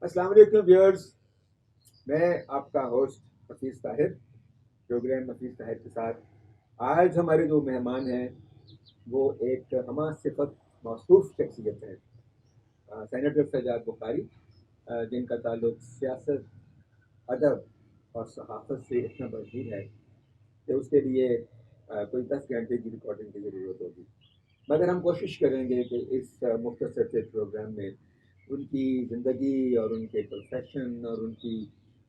السلام علیکم ویورز، میں آپ کا ہوسٹ حفیظ طاہر، پروگرام حفیظ طاہر کے ساتھ آج ہمارے جو مہمان ہیں وہ ایک ہمہ صفت موصوف شخصیت ہے، سینیٹر سجاد بخاری، جن کا تعلق سیاست، ادب اور صحافت سے اتنا بھرپور ہے کہ اس کے لیے کوئی 10 گھنٹے کی ریکارڈنگ کی ضرورت ہوگی، مگر ہم کوشش کریں گے کہ اس مختصر سے پروگرام میں ان کی زندگی اور ان کے پروفیشن اور ان کی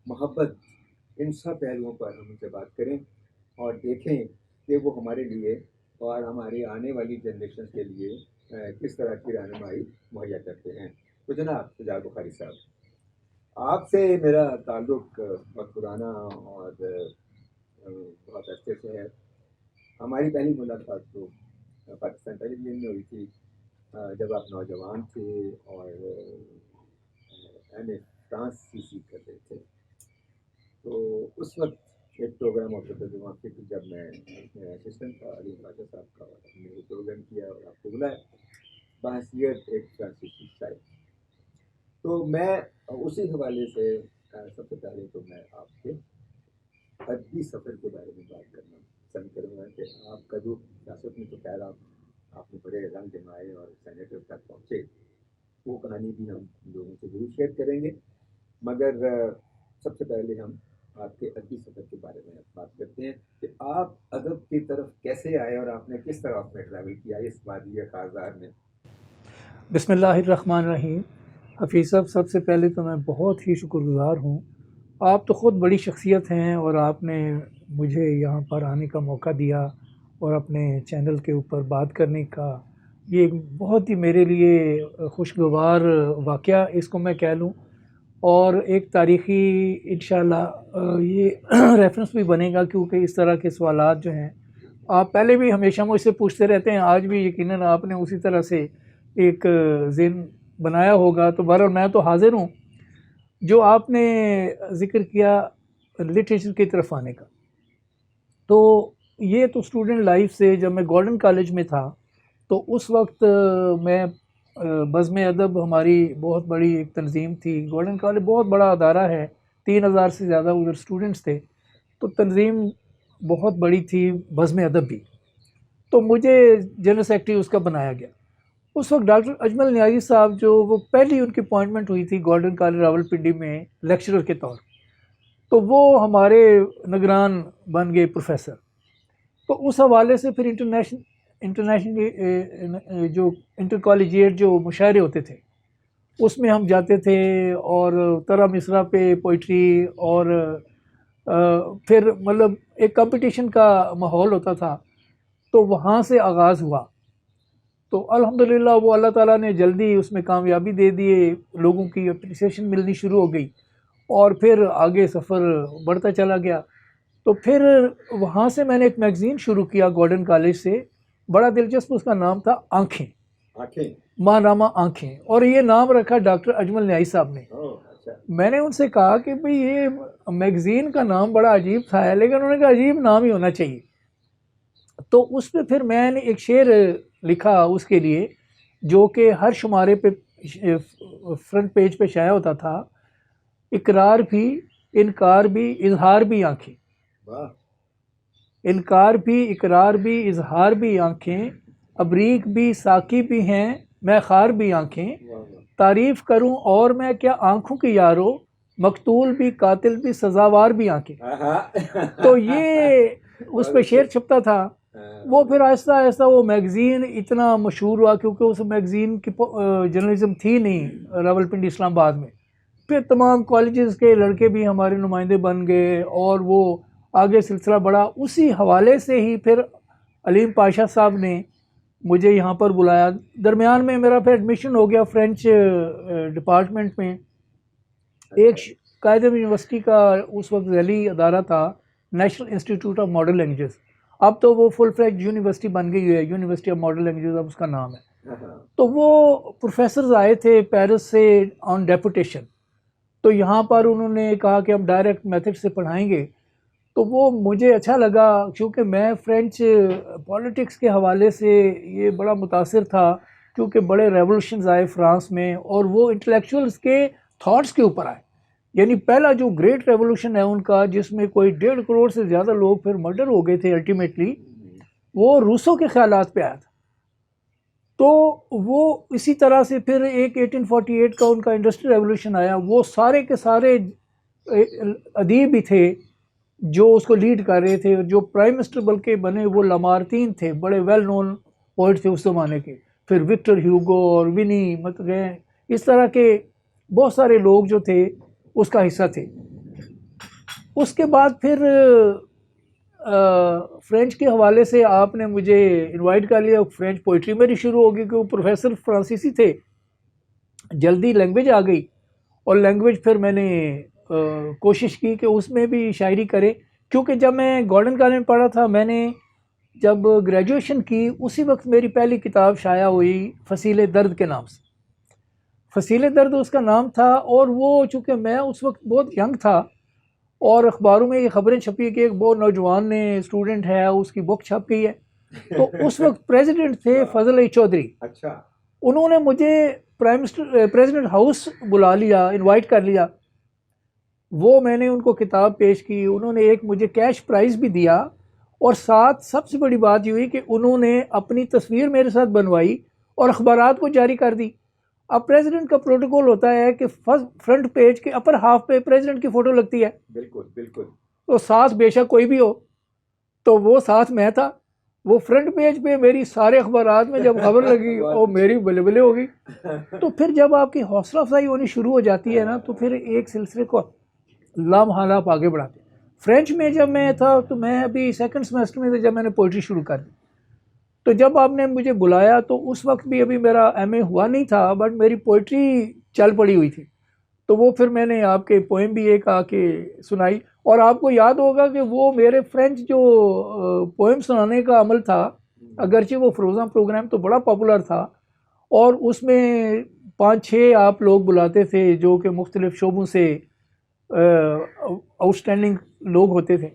محبت، ان سب پہلوؤں پر ہم ان سے بات کریں اور دیکھیں کہ وہ ہمارے لیے اور ہماری آنے والی جنریشن کے لیے کس طرح کی رہنمائی مہیا کرتے ہیں۔ تو جناب سجاد بخاری صاحب، آپ سے میرا تعلق بہت پرانا اور بہت عرصے سے ہے۔ ہماری پہلی ملاقات تو پاکستان ٹیلی ویژن میں ہوئی تھی، جب آپ نوجوان تھے اور ایم اے فرانس سی کر رہے تھے۔ تو اس وقت ایک پروگرام ہوتا تھا جو آپ جب میں اسسٹنٹ تھا علیم پاشا صاحب کا، ہم نے وہ پروگرام کیا اور آپ کو بلایا بحیثیت ایک فرانسیسی شاعر۔ تو میں اسی حوالے سے سب سے پہلے تو میں آپ کے ادبی سفر کے بارے میں بات کرنا پسند کروں گا کہ آپ کا جو سیاست میں تو خیر آپ نے بڑے رنگ جمائے اور سینیٹر تک پہنچے، وہ کہانی بھی ہم لوگوں سے ضرور شیئر کریں گے، مگر سب سے پہلے ہم آپ کے ادبی سفر کے بارے میں بات کرتے ہیں کہ آپ ادب کی طرف کیسے آئے اور آپ نے کس طرح اس میں ٹریول کیا اس وادی خارزار میں۔ بسم اللہ الرحمن الرحیم۔ حفیظ صاحب، سب سے پہلے تو میں بہت ہی شکر گزار ہوں، آپ تو خود بڑی شخصیت ہیں اور آپ نے مجھے یہاں پر آنے کا موقع دیا اور اپنے چینل کے اوپر بات کرنے کا، یہ بہت ہی میرے لیے خوشگوار واقعہ اس کو میں کہہ لوں، اور ایک تاریخی انشاءاللہ یہ ریفرنس بھی بنے گا، کیونکہ اس طرح کے سوالات جو ہیں آپ پہلے بھی ہمیشہ مجھ سے پوچھتے رہتے ہیں، آج بھی یقیناً آپ نے اسی طرح سے ایک ذہن بنایا ہوگا، تو بہرحال میں تو حاضر ہوں۔ جو آپ نے ذکر کیا لٹریچر کی طرف آنے کا، تو یہ تو اسٹوڈنٹ لائف سے جب میں گولڈن کالج میں تھا تو اس وقت میں بزم ادب ہماری بہت بڑی ایک تنظیم تھی۔ گولڈن کالج بہت بڑا ادارہ ہے، 3000 سے زیادہ ادھر اسٹوڈنٹس تھے، تو تنظیم بہت بڑی تھی، بزم ادب بھی، تو مجھے جنرل سیکرٹری اس کا بنایا گیا۔ اس وقت ڈاکٹر اجمل نیازی صاحب جو وہ پہلی ان کی اپوائنٹمنٹ ہوئی تھی گولڈن کالج راولپنڈی میں لیکچرر کے طور، تو وہ ہمارے نگران بن گئے پروفیسر۔ تو اس حوالے سے پھر انٹرنیشنل جو انٹر کالجیٹ جو مشاعرے ہوتے تھے اس میں ہم جاتے تھے، اور طرح مصرع پہ پوئٹری، اور پھر مطلب ایک کمپٹیشن کا ماحول ہوتا تھا، تو وہاں سے آغاز ہوا۔ تو الحمدللہ وہ اللہ تعالیٰ نے جلدی اس میں کامیابی دے دیے، لوگوں کی اپریسیشن ملنی شروع ہو گئی، اور پھر آگے سفر بڑھتا چلا گیا۔ تو پھر وہاں سے میں نے ایک میگزین شروع کیا گولڈن کالج سے، بڑا دلچسپ، اس کا نام تھا آنکھیں، ماں نامہ آنکھیں، اور یہ نام رکھا ڈاکٹر اجمل نیازی صاحب نے۔ میں نے ان سے کہا کہ بھئی یہ میگزین کا نام بڑا عجیب تھا ہے، لیکن انہوں نے کہا عجیب نام ہی ہونا چاہیے۔ تو اس پہ پھر میں نے ایک شعر لکھا اس کے لیے، جو کہ ہر شمارے پہ فرنٹ پیج پہ شائع ہوتا تھا: اقرار بھی، انکار بھی، اظہار بھی آنکھیں، انکار بھی، اقرار بھی، اظہار بھی آنکھیں، ابریق بھی، ساقی بھی ہیں، میں خار بھی آنکھیں، تعریف کروں اور میں کیا آنکھوں کی یارو، مقتول بھی، قاتل بھی، سزاوار بھی آنکھیں۔ تو یہ اس پہ شعر چھپتا تھا۔ وہ پھر آہستہ آہستہ وہ میگزین اتنا مشہور ہوا، کیونکہ اس میگزین کی جرنلزم تھی نہیں راولپنڈی اسلام آباد میں، پھر تمام کالجز کے لڑکے بھی ہمارے نمائندے بن گئے، اور وہ آگے سلسلہ بڑھا۔ اسی حوالے سے ہی پھر علیم پاشا صاحب نے مجھے یہاں پر بلایا۔ درمیان میں میرا پھر ایڈمیشن ہو گیا فرینچ ڈپارٹمنٹ میں، ایک قائد یونیورسٹی کا اس وقت ذیلی ادارہ تھا، national institute of modern languages, اب تو وہ فل فلیج یونیورسٹی بن گئی ہے، یونیورسٹی آف ماڈرن لینگویجز اب اس کا نام ہے۔ تو وہ پروفیسرز آئے تھے پیرس سے آن ڈیپوٹیشن، تو یہاں پر انہوں نے کہا کہ ہم ڈائریکٹ میتھڈ سے پڑھائیں گے، تو وہ مجھے اچھا لگا، کیونکہ میں فرینچ پولیٹکس کے حوالے سے یہ بڑا متاثر تھا، کیونکہ بڑے ریولوشنز آئے فرانس میں، اور وہ انٹلیکچوئلز کے تھاٹس کے اوپر آئے. یعنی پہلا جو گریٹ ریولوشن ہے ان کا، جس میں کوئی 1.5 کروڑ سے زیادہ لوگ پھر مرڈر ہو گئے تھے الٹیمیٹلی، وہ روسوں کے خیالات پہ آیا تھا. تو وہ اسی طرح سے پھر ایک 1848 کا ان کا انڈسٹریل ریولوشن آیا. وہ سارے کے سارے ادیب ہی تھے جو اس کو لیڈ کر رہے تھے. جو پرائم منسٹر بلکہ بنے وہ لامارتین تھے، بڑے ویل نون پوئٹ تھے اس زمانے کے. پھر وکٹر ہیوگو اور ونی مطلب اس طرح کے بہت سارے لوگ جو تھے اس کا حصہ تھے. اس کے بعد پھر فرینچ کے حوالے سے آپ نے مجھے انوائٹ کر لیا. فرینچ پوئٹری میری شروع ہو گئی کہ وہ پروفیسر فرانسیسی تھے. جلدی لینگویج آ گئی اور لینگویج پھر میں نے کوشش کی کہ اس میں بھی شاعری کرے. کیونکہ جب میں گولڈن کالج میں پڑھا تھا، میں نے جب گریجویشن کی اسی وقت میری پہلی کتاب شائع ہوئی فصیل درد کے نام سے. فصیل درد اس کا نام تھا. اور وہ چونکہ میں اس وقت بہت ینگ تھا اور اخباروں میں یہ خبریں چھپی کہ ایک بہت نوجوان نے اسٹوڈنٹ ہے اس کی بک چھپ گئی ہے. تو اس وقت پریزیڈنٹ تھے فضل علی چودھری. اچھا. انہوں نے مجھے پریزیڈنٹ ہاؤس بلا لیا، انوائٹ کر لیا. وہ میں نے ان کو کتاب پیش کی. انہوں نے ایک مجھے کیش پرائز بھی دیا اور ساتھ سب سے بڑی بات یہ ہوئی کہ انہوں نے اپنی تصویر میرے ساتھ بنوائی اور اخبارات کو جاری کر دی. اب پریزیڈنٹ کا پروٹوکول ہوتا ہے کہ فرنٹ پیج کے اپر ہاف پہ پریزیڈنٹ کی فوٹو لگتی ہے. بالکل بالکل. تو ساتھ بے شک کوئی بھی ہو، تو وہ ساتھ میں تھا. وہ فرنٹ پیج پہ میری سارے اخبارات میں جب خبر لگی اور میری بلے بلے ہو گئی. تو پھر جب آپ کی حوصلہ افزائی ہونی شروع ہو جاتی ہے نا، تو پھر ایک سلسلے کو لامحالہ آپ آگے بڑھاتے. فرینچ میں جب میں تھا تو میں ابھی سیکنڈ سیمسٹر میں تھا جب میں نے پوئٹری شروع کر دی. تو جب آپ نے مجھے بلایا تو اس وقت بھی ابھی میرا ایم اے ہوا نہیں تھا، بٹ میری پوئٹری چل پڑی ہوئی تھی. تو وہ پھر میں نے آپ کے پوئم بھی ایک آ کے سنائی. اور آپ کو یاد ہوگا کہ وہ میرے فرینچ جو پوئم سنانے کا عمل تھا، اگرچہ وہ فروزاں پروگرام تو بڑا پاپولر تھا اور اس میں 5-6 آپ لوگ بلاتے تھے جو کہ مختلف شعبوں سے آؤٹ اسٹینڈنگ لوگ ہوتے تھے.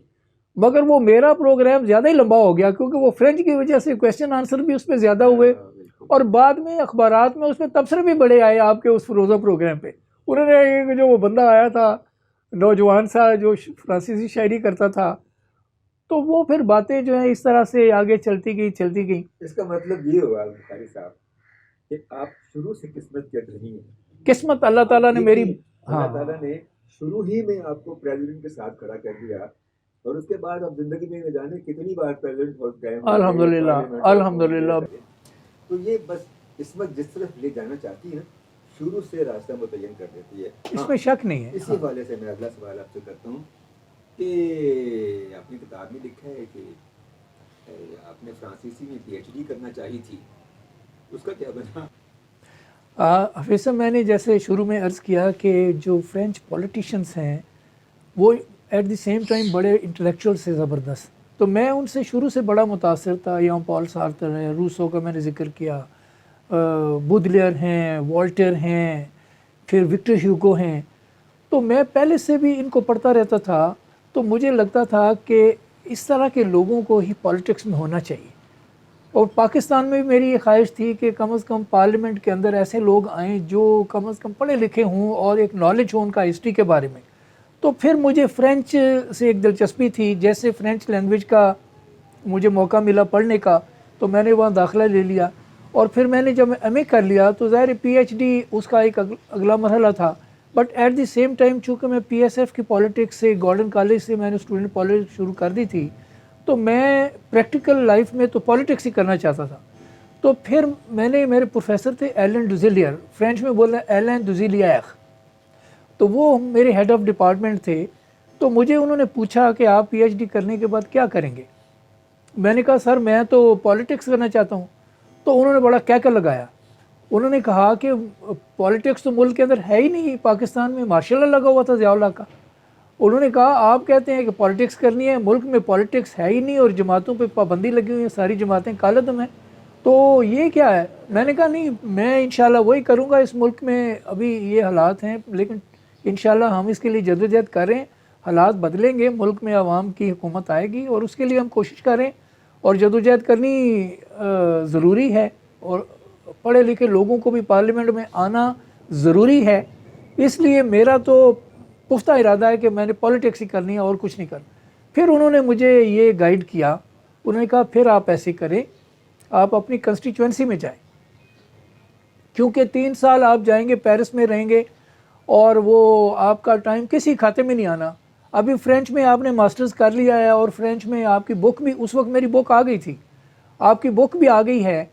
مگر وہ میرا پروگرام زیادہ ہی لمبا ہو گیا کیونکہ وہ فرینچ کی وجہ سے کویسچن آنسر بھی اس میں زیادہ ہوئے اور بعد میں اخبارات میں اس میں تبصرے بھی بڑے آئے آپ کے اس فروزہ پروگرام پہ. انہوں نے جو وہ بندہ آیا تھا نوجوان سا جو فرانسیسی شاعری کرتا تھا، تو وہ پھر باتیں جو ہیں اس طرح سے آگے چلتی گئی. اس کا مطلب یہ ہوا بخاری صاحب کہ آپ شروع سے قسمت کے رہی ہیں. قسمت اللہ تعالیٰ نے میری، اللہ تعالیٰ نے شروع ہی میں آپ کو پریزیڈنٹ کے ساتھ کھڑا کر دیا اور اس کے بعد اب زندگی میں نہ جانے کتنی بار پریزیڈنٹ ہو گئے. الحمدللہ. تو یہ بس قسمت جس طرف لے جانا چاہتی ہے شروع سے راستہ متعین کر دیتی ہے، اس میں شک نہیں ہے. اسی حوالے سے میں اگلا سوال آپ سے کرتا ہوں کہ اپنی کتاب میں لکھا ہے کہ آپ نے فرانسیسی میں پی ایچ ڈی کرنا چاہی تھی، اس کا کیا بنا؟ حفیظ صاحب، میں نے جیسے شروع میں عرض کیا کہ جو فرینچ پولیٹیشنز ہیں وہ ایٹ دی سیم ٹائم بڑے انٹلیکچوئل سے زبردست. تو میں ان سے شروع سے بڑا متاثر تھا. یہاں پال سارتر ہے، روسو کا میں نے ذکر کیا، بودلیئر ہیں، والٹر ہیں، پھر وکٹر ہیوگو ہیں. تو میں پہلے سے بھی ان کو پڑھتا رہتا تھا. تو مجھے لگتا تھا کہ اس طرح کے لوگوں کو ہی پالیٹکس میں ہونا چاہیے. اور پاکستان میں بھی میری یہ خواہش تھی کہ کم از کم پارلیمنٹ کے اندر ایسے لوگ آئیں جو کم از کم پڑھے لکھے ہوں اور ایک نالج ہو ان کا ہسٹری کے بارے میں. تو پھر مجھے فرینچ سے ایک دلچسپی تھی. جیسے فرینچ لینگویج کا مجھے موقع ملا پڑھنے کا تو میں نے وہاں داخلہ لے لیا. اور پھر میں نے جب ایم اے کر لیا تو ظاہر پی ایچ ڈی اس کا ایک اگلا مرحلہ تھا. But at the same time چونکہ میں پی ایس ایف کی پالیٹکس سے گولڈن کالج سے میں نے اسٹوڈنٹ پالیٹکس شروع کر دی تھی، تو میں پریکٹیکل لائف میں تو پالیٹکس ہی کرنا چاہتا تھا. تو پھر میں نے، میرے پروفیسر تھے ایلن ڈوزیلیئر، فرینچ میں بولنا ایلن ڈوزیلیئر، تو وہ میرے ہیڈ آف ڈپارٹمنٹ تھے. تو مجھے انہوں نے پوچھا کہ آپ پی ایچ ڈی کرنے کے بعد کیا کریں گے؟ میں نے کہا سر میں تو پالیٹکس کرنا چاہتا ہوں. تو انہوں نے بڑا کہکہ لگایا. انہوں نے کہا کہ پالیٹکس تو ملک کے اندر ہے ہی نہیں، پاکستان میں ماشاء اللہ لگا ہوا تھا ضیاء اللہ کا. انہوں نے کہا آپ کہتے ہیں کہ پالیٹکس کرنی ہے، ملک میں پالیٹکس ہے ہی نہیں اور جماعتوں پہ پابندی لگی ہوئی ہے، ساری جماعتیں کالعدم ہیں، تو یہ کیا ہے؟ میں نے کہا نہیں، میں انشاءاللہ وہی کروں گا. اس ملک میں ابھی یہ حالات ہیں لیکن انشاءاللہ ہم اس کے لیے جدوجہد کریں، حالات بدلیں گے، ملک میں عوام کی حکومت آئے گی اور اس کے لیے ہم کوشش کریں اور جدوجہد کرنی ضروری ہے. اور پڑھے لکھے لوگوں کو بھی پارلیمنٹ میں آنا ضروری ہے. اس لیے میرا تو پختہ ارادہ ہے کہ میں نے پالیٹکس ہی کرنی ہے اور کچھ نہیں کرنا۔ پھر انہوں نے مجھے یہ گائیڈ کیا، انہوں نے کہا پھر آپ ایسے کریں، آپ اپنی کنسٹیچوئنسی میں جائیں، کیونکہ 3 سال آپ جائیں گے پیرس میں رہیں گے اور وہ آپ کا ٹائم کسی کھاتے میں نہیں آنا۔ ابھی فرینچ میں آپ نے ماسٹرز کر لیا ہے اور فرینچ میں آپ کی بک بھی، اس وقت میری بک آ گئی تھی، آپ کی بک بھی آ گئی ہے،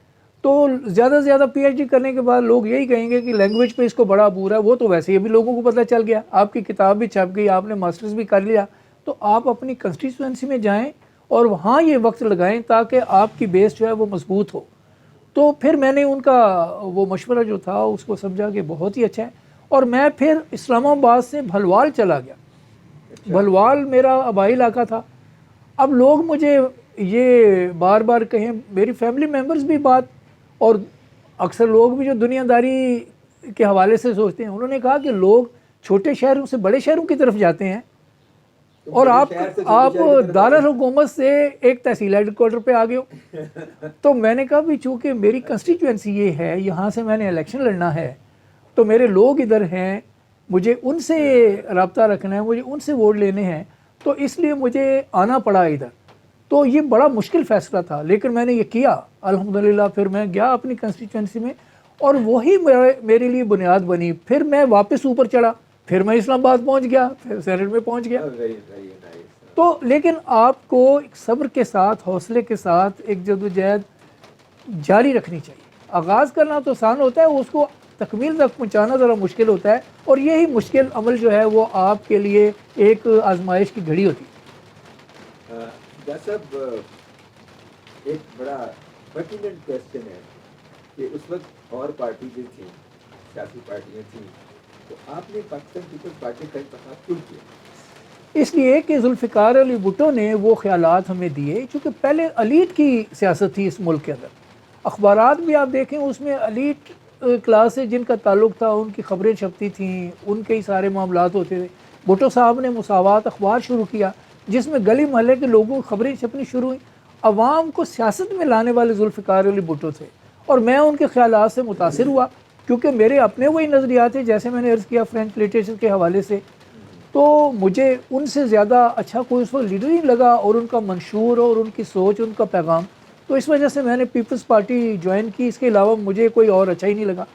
تو زیادہ سے زیادہ پی ایچ ڈی کرنے کے بعد لوگ یہی کہیں گے کہ لینگویج پہ اس کو بڑا عبور ہے۔ وہ تو ویسے ہی ابھی لوگوں کو پتہ چل گیا، آپ کی کتاب بھی چھپ گئی، آپ نے ماسٹرز بھی کر لیا، تو آپ اپنی کنسٹیچوئنسی میں جائیں اور وہاں یہ وقت لگائیں تاکہ آپ کی بیس جو ہے وہ مضبوط ہو۔ تو پھر میں نے ان کا وہ مشورہ جو تھا اس کو سمجھا کہ بہت ہی اچھا ہے، اور میں پھر اسلام آباد سے بھلوال چلا گیا۔ بھلوال میرا آبائی علاقہ تھا۔ اب لوگ مجھے یہ بار بار کہیں، میری فیملی ممبرز بھی بات، اور اکثر لوگ بھی جو دنیا داری کے حوالے سے سوچتے ہیں، انہوں نے کہا کہ لوگ چھوٹے شہروں سے بڑے شہروں کی طرف جاتے ہیں اور آپ دارالحکومت سے ایک تحصیل ہیڈ کوارٹر پہ آ گئے ہو۔ تو میں نے کہا بھی چونکہ میری کنسٹیچوئنسی یہ ہے، یہاں سے میں نے الیکشن لڑنا ہے، تو میرے لوگ ادھر ہیں، مجھے ان سے رابطہ رکھنا ہے، مجھے ان سے ووٹ لینے ہیں، تو اس لیے مجھے آنا پڑا ادھر۔ تو یہ بڑا مشکل فیصلہ تھا، لیکن میں نے یہ کیا الحمدللہ۔ پھر میں گیا اپنی کنسٹیچوئنسی میں اور وہی میرے لیے بنیاد بنی۔ پھر میں واپس اوپر چڑھا، پھر میں اسلام آباد پہنچ گیا، پھر سینٹ میں پہنچ گیا۔ تو لیکن آپ کو صبر کے ساتھ، حوصلے کے ساتھ ایک جدوجہد جاری رکھنی چاہیے۔ آغاز کرنا تو آسان ہوتا ہے، اس کو تکمیل تک پہنچانا ذرا مشکل ہوتا ہے، اور یہی مشکل عمل جو ہے وہ آپ کے لیے ایک آزمائش کی گھڑی ہوتی ہے۔ صاحب ایک بڑا پرٹیننٹ کویسچن ہے کہ اس وقت اور پارٹی جو تھیں، سیاسی پارٹیاں تھیں، تو آپ نے پاکستان پیپلز پارٹی کا انتخاب کیوں کیا؟ اس لیے کہ ذوالفقار علی بھٹو نے وہ خیالات ہمیں دیے، چونکہ پہلے الیٹ کی سیاست تھی اس ملک کے اندر۔ اخبارات بھی آپ دیکھیں، اس میں الیٹ کلاس سے جن کا تعلق تھا ان کی خبریں چھپتی تھیں، ان کے ہی سارے معاملات ہوتے تھے۔ بھٹو صاحب نے مساوات اخبار شروع کیا جس میں گلی محلے کے لوگوں کی خبریں چھپنی شروع ہوئیں۔ عوام کو سیاست میں لانے والے ذوالفقار علی بھٹو تھے، اور میں ان کے خیالات سے متاثر ہوا، کیونکہ میرے اپنے وہی نظریات تھے جیسے میں نے عرض کیا فرینچ لٹریچر کے حوالے سے۔ تو مجھے ان سے زیادہ اچھا کوئی اس وقت لیڈر نہیں لگا، اور ان کا منشور اور ان کی سوچ، ان کا پیغام، تو اس وجہ سے میں نے پیپلز پارٹی جوائن کی۔ اس کے علاوہ مجھے کوئی اور اچھا ہی نہیں لگا۔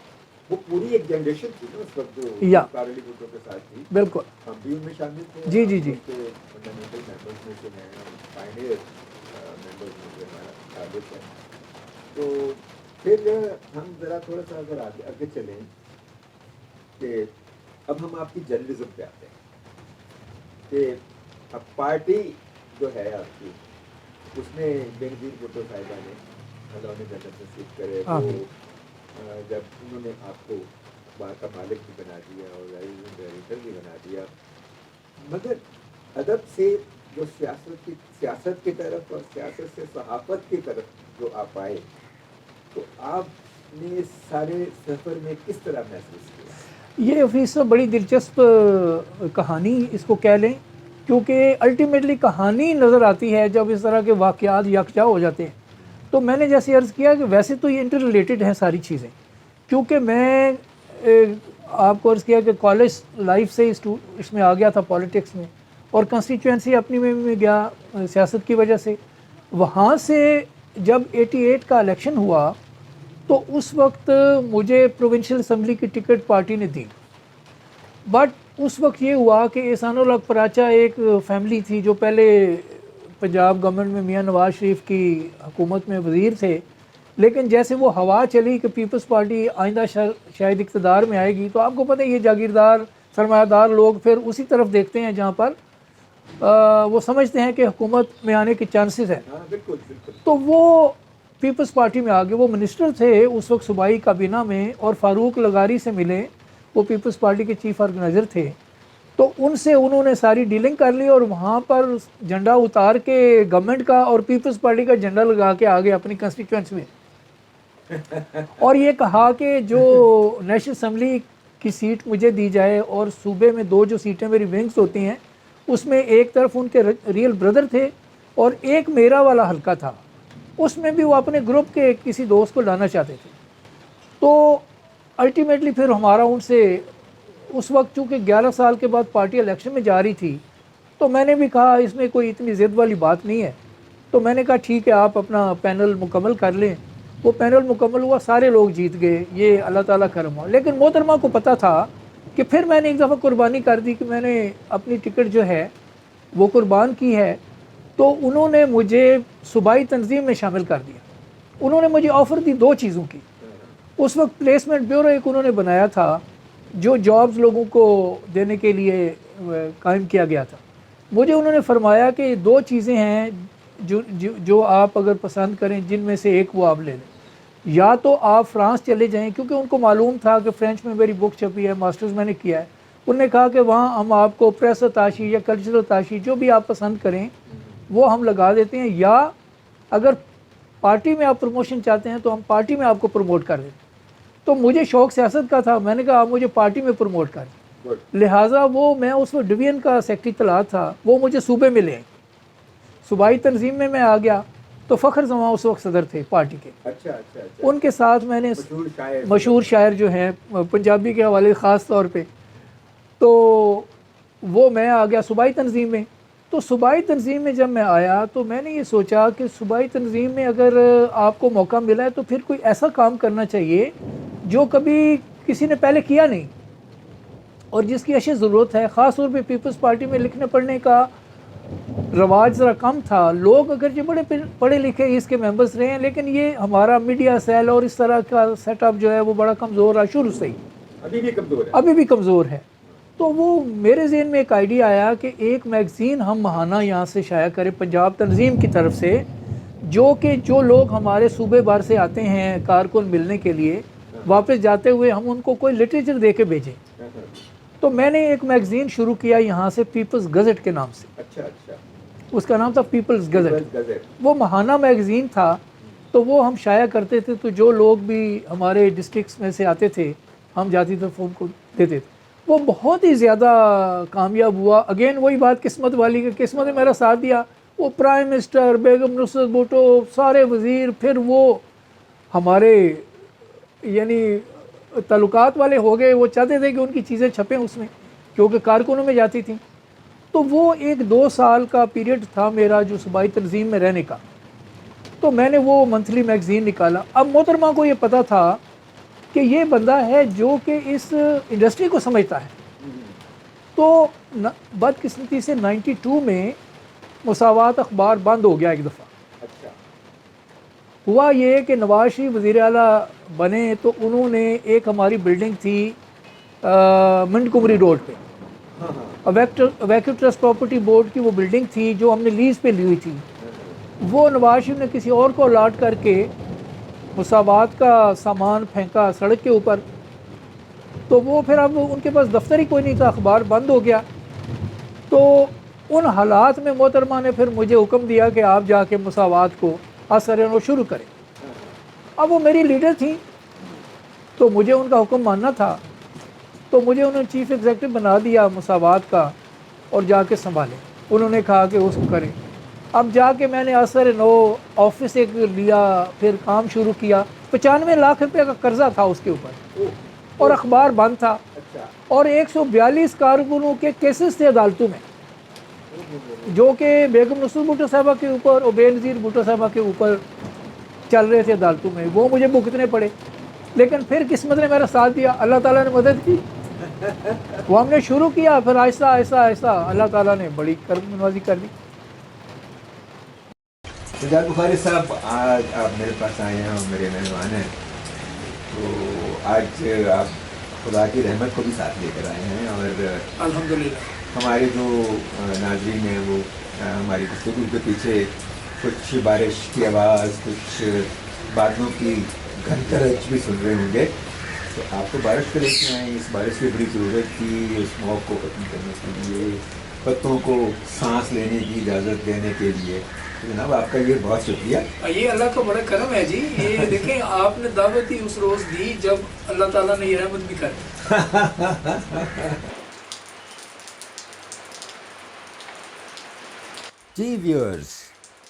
وہ پوری ایک جنریشن تھی نا اس وقت جو ذوالفقار علی بھٹو کے ساتھ تھی، بالکل، ہم بھی ان میں شامل تھے، جی جی جی، فنڈامنٹل ممبرز میں سے ہیں، پائنیئر ممبرز میں سے ہمارا تعلق ہے۔ تو پھر ہم ذرا تھوڑا سا اگر آگے چلیں کہ اب ہم آپ کی جرنلزم پہ آتے ہیں کہ اب پارٹی جو ہے آپ کی، اس میں بینظیر بھٹو صاحبہ نے، اللہ انہیں جنت نصیب کرے، وہ جب انہوں نے آپ کو اخبار کا مالک بھی بنا دیا اور ایڈیٹر بھی بنا دیا، مگر ادب سے جو سیاست کی طرف اور سیاست سے صحافت کی طرف جو آپ آئے، تو آپ نے اس سارے سفر میں کس طرح محسوس کیا؟ یہ حفیظ صاحب بڑی دلچسپ کہانی اس کو کہہ لیں، کیونکہ الٹیمیٹلی کہانی نظر آتی ہے جب اس طرح کے واقعات یکجا ہو جاتے ہیں۔ تو میں نے جیسے عرض کیا کہ ویسے تو یہ انٹر ریلیٹڈ ہیں ساری چیزیں، کیونکہ میں آپ کو عرض کیا کہ کالج لائف سے اس میں آ گیا تھا پالیٹکس میں، اور کنسٹیچوئنسی اپنی میں گیا سیاست کی وجہ سے۔ وہاں سے جب 88 کا الیکشن ہوا تو اس وقت مجھے پروونشل اسمبلی کی ٹکٹ پارٹی نے دی، بٹ اس وقت یہ ہوا کہ احسان الحق پراچا ایک فیملی تھی جو پہلے پنجاب گورنمنٹ میں میاں نواز شریف کی حکومت میں وزیر تھے، لیکن جیسے وہ ہوا چلی کہ پیپلز پارٹی آئندہ شاید اقتدار میں آئے گی، تو آپ کو پتہ ہے یہ جاگیردار سرمایہ دار لوگ پھر اسی طرف دیکھتے ہیں جہاں پر وہ سمجھتے ہیں کہ حکومت میں آنے کے چانسز ہیں۔ تو وہ پیپلز پارٹی میں آگے، وہ منسٹر تھے اس وقت صوبائی کابینہ میں، اور فاروق لغاری سے ملے، وہ پیپلز پارٹی کے چیف آرگنائزر تھے، تو ان سے انہوں نے ساری ڈیلنگ کر لی، اور وہاں پر جھنڈا اتار کے گورنمنٹ کا اور پیپلز پارٹی کا جھنڈا لگا کے آگے اپنی کنسٹیچوئنسی میں، اور یہ کہا کہ جو نیشنل اسمبلی کی سیٹ مجھے دی جائے، اور صوبے میں 2 جو سیٹیں میری ونگز ہوتی ہیں، اس میں ایک طرف ان کے ریئل بردر تھے اور ایک میرا والا حلقہ تھا، اس میں بھی وہ اپنے گروپ کے کسی دوست کو لانا چاہتے تھے۔ تو الٹیمیٹلی پھر ہمارا ان سے اس وقت چونکہ 11 سال کے بعد پارٹی الیکشن میں جا رہی تھی تو میں نے بھی کہا اس میں کوئی اتنی ضد والی بات نہیں ہے، تو میں نے کہا ٹھیک ہے آپ اپنا پینل مکمل کر لیں۔ وہ پینل مکمل ہوا، سارے لوگ جیت گئے، یہ اللہ تعالیٰ کرم ہوا۔ لیکن محترمہ کو پتہ تھا کہ پھر میں نے ایک دفعہ قربانی کر دی کہ میں نے اپنی ٹکٹ جو ہے وہ قربان کی ہے، تو انہوں نے مجھے صوبائی تنظیم میں شامل کر دیا۔ انہوں نے مجھے آفر دی 2 چیزوں کی۔ اس وقت پلیسمنٹ بیورو ایک انہوں نے بنایا تھا جو جابز لوگوں کو دینے کے لیے قائم کیا گیا تھا۔ مجھے انہوں نے فرمایا کہ 2 چیزیں ہیں جو آپ اگر پسند کریں جن میں سے ایک وہ آپ لے لیں، یا تو آپ فرانس چلے جائیں، کیونکہ ان کو معلوم تھا کہ فرینچ میں میری بک چھپی ہے، ماسٹرز میں نے کیا ہے۔ انہوں نے کہا کہ وہاں ہم آپ کو پریس اتاشی یا کلچرل اتاشی جو بھی آپ پسند کریں وہ ہم لگا دیتے ہیں، یا اگر پارٹی میں آپ پروموشن چاہتے ہیں تو ہم پارٹی میں آپ کو پروموٹ کر دیتے ہیں۔ تو مجھے شوق سیاست کا تھا، میں نے کہا آپ مجھے پارٹی میں پروموٹ کر دیں، لہٰذا وہ میں اس وقت ڈویژن کا سیکٹری اطلاعات تھا، وہ مجھے صوبے میں لے آئے، صوبائی تنظیم میں آ گیا۔ تو فخر زمان اس وقت صدر تھے پارٹی کے، ان کے ساتھ میں نے مشہور شاعر جو ہیں پنجابی کے حوالے خاص طور پہ، تو وہ میں آ گیا صوبائی تنظیم میں۔ تو صوبائی تنظیم میں جب میں آیا تو میں نے یہ سوچا کہ صوبائی تنظیم میں اگر آپ کو موقع ملا ہے تو پھر کوئی ایسا کام کرنا چاہیے جو کبھی کسی نے پہلے کیا نہیں اور جس کی اشد ضرورت ہے۔ خاص طور پہ پیپلز پارٹی میں لکھنے پڑھنے کا رواج ذرا کم تھا، لوگ اگرچہ بڑے پڑھے لکھے اس کے ممبرز رہے ہیں، لیکن یہ ہمارا میڈیا سیل اور اس طرح کا سیٹ اپ جو ہے وہ بڑا کمزور ہے شروع سے ہی، ابھی بھی کمزور ہے۔ تو وہ میرے ذہن میں ایک آئیڈیا آیا کہ ایک میگزین ہم ماہانہ یہاں سے شائع کریں پنجاب تنظیم کی طرف سے، جو لوگ ہمارے صوبے بھر سے آتے ہیں کارکن ملنے کے لیے، واپس جاتے ہوئے ہم ان کو کوئی لٹریچر دے کے بھیجیں۔ تو میں نے ایک میگزین شروع کیا یہاں سے پیپلز گزٹ کے نام سے، اس کا نام تھا پیپلز گزٹ۔ وہ ماہانہ میگزین تھا، تو وہ ہم شائع کرتے تھے، تو جو لوگ بھی ہمارے ڈسٹرکٹس میں سے آتے تھے ہم جاتی طرف ان کو دیتے تھے۔ وہ بہت ہی زیادہ کامیاب ہوا۔ اگین وہی بات قسمت والی کہ قسمت نے میرا ساتھ دیا۔ وہ پرائم منسٹر، بیگم نصرت بھٹو، سارے وزیر، پھر وہ ہمارے یعنی تعلقات والے ہو گئے، وہ چاہتے تھے کہ ان کی چیزیں چھپیں اس میں کیونکہ کارکنوں میں جاتی تھیں۔ تو وہ ایک 2 سال کا پیریڈ تھا میرا جو صوبائی تنظیم میں رہنے کا، تو میں نے وہ منتھلی میگزین نکالا۔ اب محترمہ کو یہ پتہ تھا کہ یہ بندہ ہے جو کہ اس انڈسٹری کو سمجھتا ہے، تو بدقسمتی سے 92 میں مساوات اخبار بند ہو گیا ایک دفعہ۔ ہوا یہ کہ نواز شریف وزیر اعلیٰ بنے تو انہوں نے ایک ہماری بلڈنگ تھی منٹ کمری روڈ پہ، ویکیو ٹرسٹ پراپرٹی بورڈ کی وہ بلڈنگ تھی جو ہم نے لیز پہ لی ہوئی تھی، وہ نواز شریف نے کسی اور کو الاٹ کر کے مساوات کا سامان پھینکا سڑک کے اوپر۔ تو وہ پھر اب ان کے پاس دفتر ہی کوئی نہیں تھا، اخبار بند ہو گیا۔ تو ان حالات میں محترمہ نے پھر مجھے حکم دیا کہ آپ جا کے مساوات کو اثر نو شروع کریں۔ اب وہ میری لیڈر تھیں تو مجھے ان کا حکم ماننا تھا، تو مجھے انہوں نے چیف ایگزیکٹو بنا دیا مساوات کا اور جا کے سنبھالے۔ انہوں نے کہا کہ اس کو کریں۔ اب جا کے میں نے اثر نو آفس ایک لیا، پھر کام شروع کیا۔ 95 لاکھ روپے کا قرضہ تھا اس کے اوپر اور اخبار بند تھا، اور 142 کارکنوں کے کیسز تھے عدالتوں میں جو کہ بیگم نصرت بھٹو صاحبہ کے اوپر اور بے نظیر بھٹو صاحبہ کے اوپر چل رہے تھے عدالتوں میں، وہ مجھے بھگتنے پڑے۔ لیکن پھر قسمت نے میرا ساتھ دیا، اللہ تعالیٰ نے مدد کی، وہ ہم نے شروع کیا، پھر آہستہ آہستہ آہستہ اللہ تعالیٰ نے بڑی کرم نوازی کر دی۔ سجاد بخاری صاحب، آج آپ میرے پاس آئے ہیں اور میرے مہمان ہیں، تو آج آپ خدا کی رحمت کو بھی ساتھ لے کر آئے ہیں، اور الحمدللہ ہمارے جو ناظرین ہیں وہ ہماری گفتگو کے پیچھے کچھ بارش کی آواز، کچھ بادلوں کی گھنگرج بھی سن رہے ہوں گے، تو آپ کو بارش کو لے کے آئیں۔ اس بارش کی بڑی ضرورت تھی اس موت کو ختم کرنے کے لیے، پتوں کو سانس لینے کی اجازت دینے کے لیے۔ جناب آپ کا یہ بہت شکریہ، یہ اللہ کا بڑا کرم ہے جی۔ یہ دیکھیں آپ نے دعوت ہی اس روز دی جب اللہ تعالیٰ نے یہ رحمت بھی کر جی ویورز،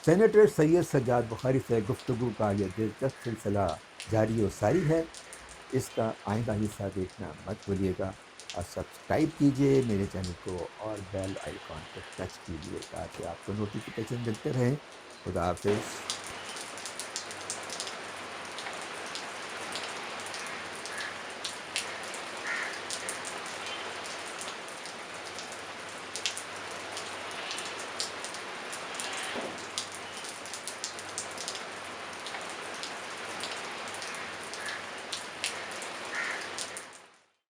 سینیٹر سید سجاد بخاری سے گفتگو کا یہ دلچسپ سلسلہ جاری و ساری ہے، اس کا آئندہ حصہ دیکھنا مت بھولیے گا۔ اور سبسکرائب کیجیے میرے چینل کو اور بیل آئیکن کو ٹچ کیجیے تاکہ آپ کو نوٹیفیکیشن ملتے رہیں. خدا حافظ.